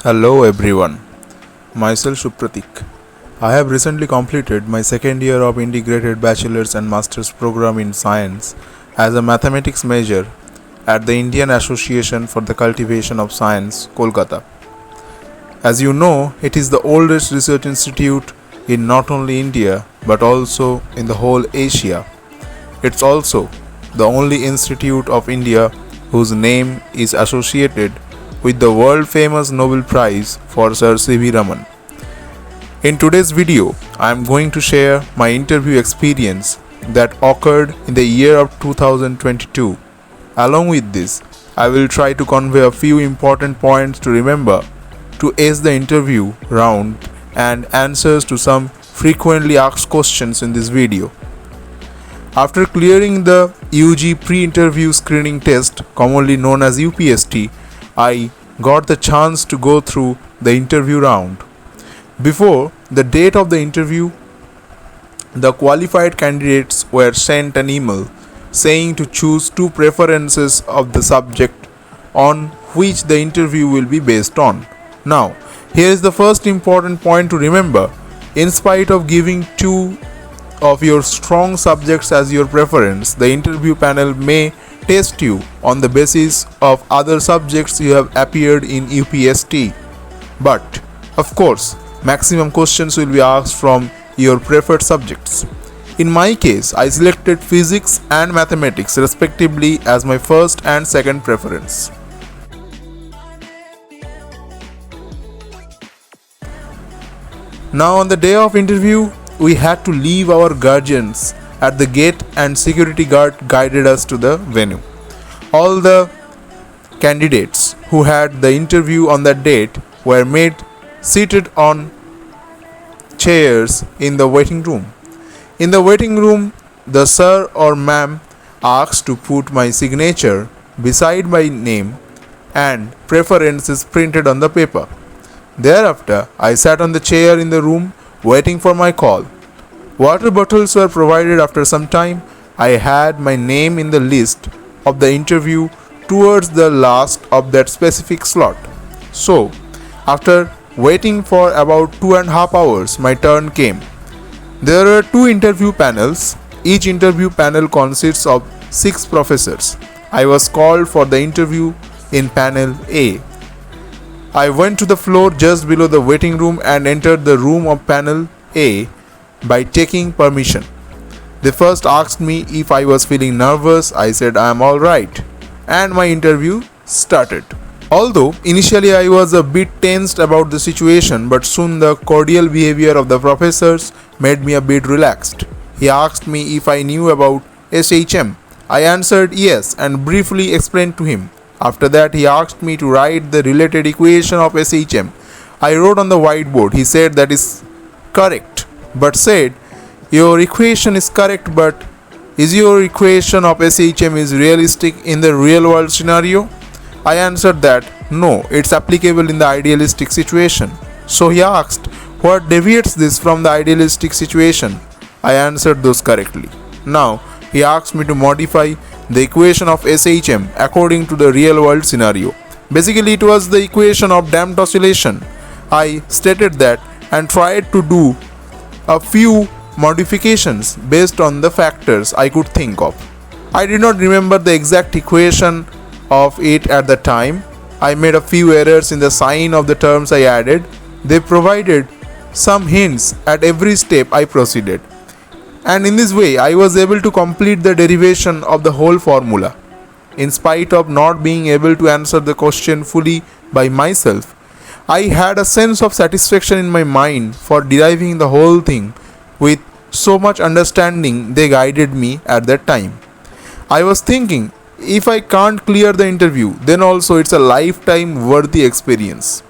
Hello everyone, myself Supratik. I have recently completed my second year of integrated bachelor's and master's program in science as a mathematics major at the Indian Association for the Cultivation of Science, Kolkata. As you know, it is the oldest research institute in not only India but also in the whole Asia. It's also the only institute of India whose name is associated with the world famous Nobel Prize for Sir C.V. Raman. In today's video, I am going to share my interview experience that occurred in the year of 2022. Along with this, I will try to convey a few important points to remember to ace the interview round and answers to some frequently asked questions in this video. After clearing the UG pre-interview screening test, commonly known as UPST, I got the chance to go through the interview round. Before the date of the interview, the qualified candidates were sent an email saying to choose two preferences of the subject on which the interview will be based on. Now, here is the first important point to remember. In spite of giving two of your strong subjects as your preference, the interview panel may test you on the basis of other subjects you have appeared in UPST. But, of course, maximum questions will be asked from your preferred subjects. In my case, I selected physics and mathematics respectively as my first and second preference. Now on the day of interview, we had to leave our guardians at the gate and security guard guided us to the venue. All the candidates who had the interview on that date were made seated on chairs in the waiting room. In the waiting room, the sir or ma'am asked to put my signature beside my name and preferences printed on the paper. Thereafter, I sat on the chair in the room waiting for my call. Water bottles were provided after some time. I had my name in the list of the interview towards the last of that specific slot. So, after waiting for about 2.5 hours, my turn came. There were two interview panels. Each interview panel consists of 6 professors. I was called for the interview in panel A. I went to the floor just below the waiting room and entered the room of panel A by taking permission. They first asked me if I was feeling nervous. I said I am alright, and my interview started. Although initially I was a bit tensed about the situation, but soon the cordial behavior of the professors made me a bit relaxed. He asked me if I knew about SHM. I answered yes and briefly explained to him. After that, he asked me to write the related equation of SHM. I wrote on the whiteboard. He said that is correct, but said, your equation is correct, but is your equation of SHM is realistic in the real world scenario? I answered that no, it's applicable in the idealistic situation. So he asked, what deviates this from the idealistic situation? I answered those correctly. Now, he asked me to modify the equation of SHM according to the real world scenario. Basically, it was the equation of damped oscillation. I stated that and tried to do a few modifications based on the factors I could think of. I did not remember the exact equation of it at the time. I made a few errors in the sign of the terms I added. They provided some hints at every step I proceeded. And in this way, I was able to complete the derivation of the whole formula. In spite of not being able to answer the question fully by myself, I had a sense of satisfaction in my mind for deriving the whole thing with so much understanding they guided me at that time. I was thinking, if I can't clear the interview, then also it's a lifetime worthy experience.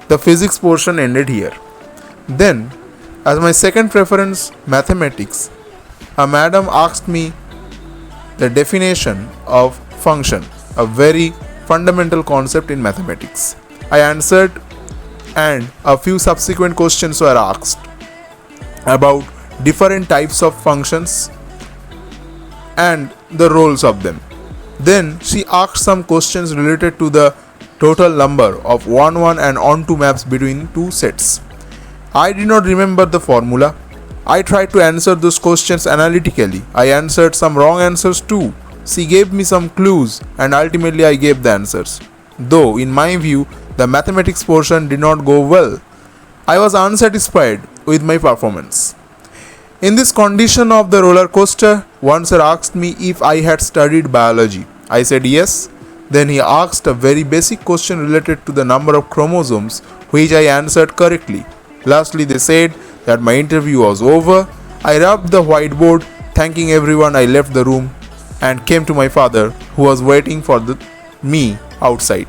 The physics portion ended here. Then, as my second preference, mathematics, a madam asked me the definition of function, a very fundamental concept in mathematics. I answered, and a few subsequent questions were asked about different types of functions and the roles of them. Then she asked some questions related to the total number of on-1 and on-2 maps between two sets. I did not remember the formula. I tried to answer those questions analytically. I answered some wrong answers too. She gave me some clues and ultimately I gave the answers. Though, in my view, the mathematics portion did not go well. I was unsatisfied with my performance. In this condition of the roller coaster, one sir asked me if I had studied biology. I said yes. Then he asked a very basic question related to the number of chromosomes, which I answered correctly. Lastly, they said that my interview was over. I rubbed the whiteboard, thanking everyone. I left the room and came to my father, who was waiting for me outside.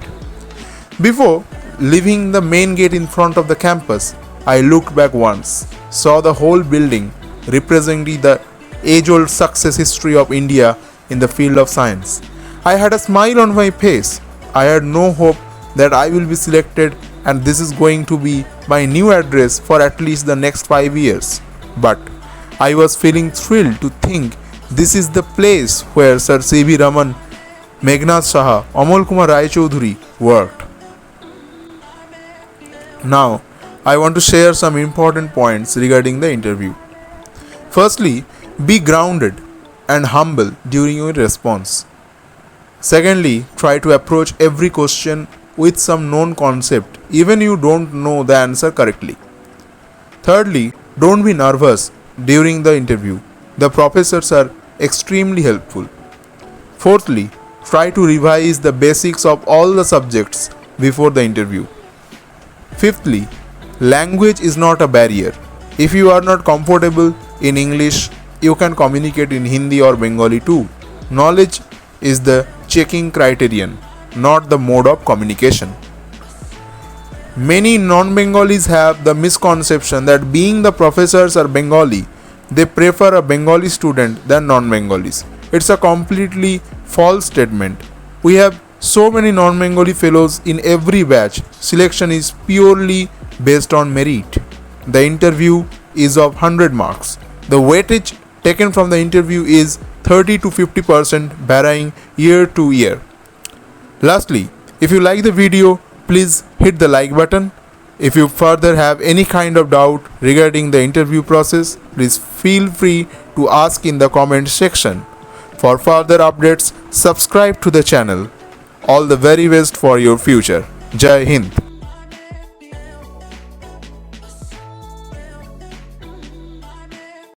Before leaving the main gate in front of the campus, I looked back once, saw the whole building representing the age-old success history of India in the field of science. I had a smile on my face. I had no hope that I will be selected and this is going to be my new address for at least the next 5 years. But I was feeling thrilled to think this is the place where Sir C.V. Raman, Meghnad Saha, Amal Kumar Rai Chaudhuri worked. Now, I want to share some important points regarding the interview. Firstly, be grounded and humble during your response. Secondly, try to approach every question with some known concept, even you don't know the answer correctly. Thirdly, don't be nervous during the interview. The professors are extremely helpful. Fourthly, try to revise the basics of all the subjects before the interview. Fifthly, language is not a barrier. If you are not comfortable in English, you can communicate in Hindi or Bengali too. Knowledge is the checking criterion, not the mode of communication. Many non-Bengalis have the misconception that being the professors are Bengali, they prefer a Bengali student than non-Bengalis. It's a completely false statement. We have so many non-Bengali fellows in every batch. Selection is purely based on merit. The interview is of 100 marks. The weightage taken from the interview is 30 to 50% varying year to year. Lastly, if you like the video, please hit the like button. If you further have any kind of doubt regarding the interview process, please feel free to ask in the comment section. For further updates, subscribe to the channel. All the very best for your future. Jai Hind.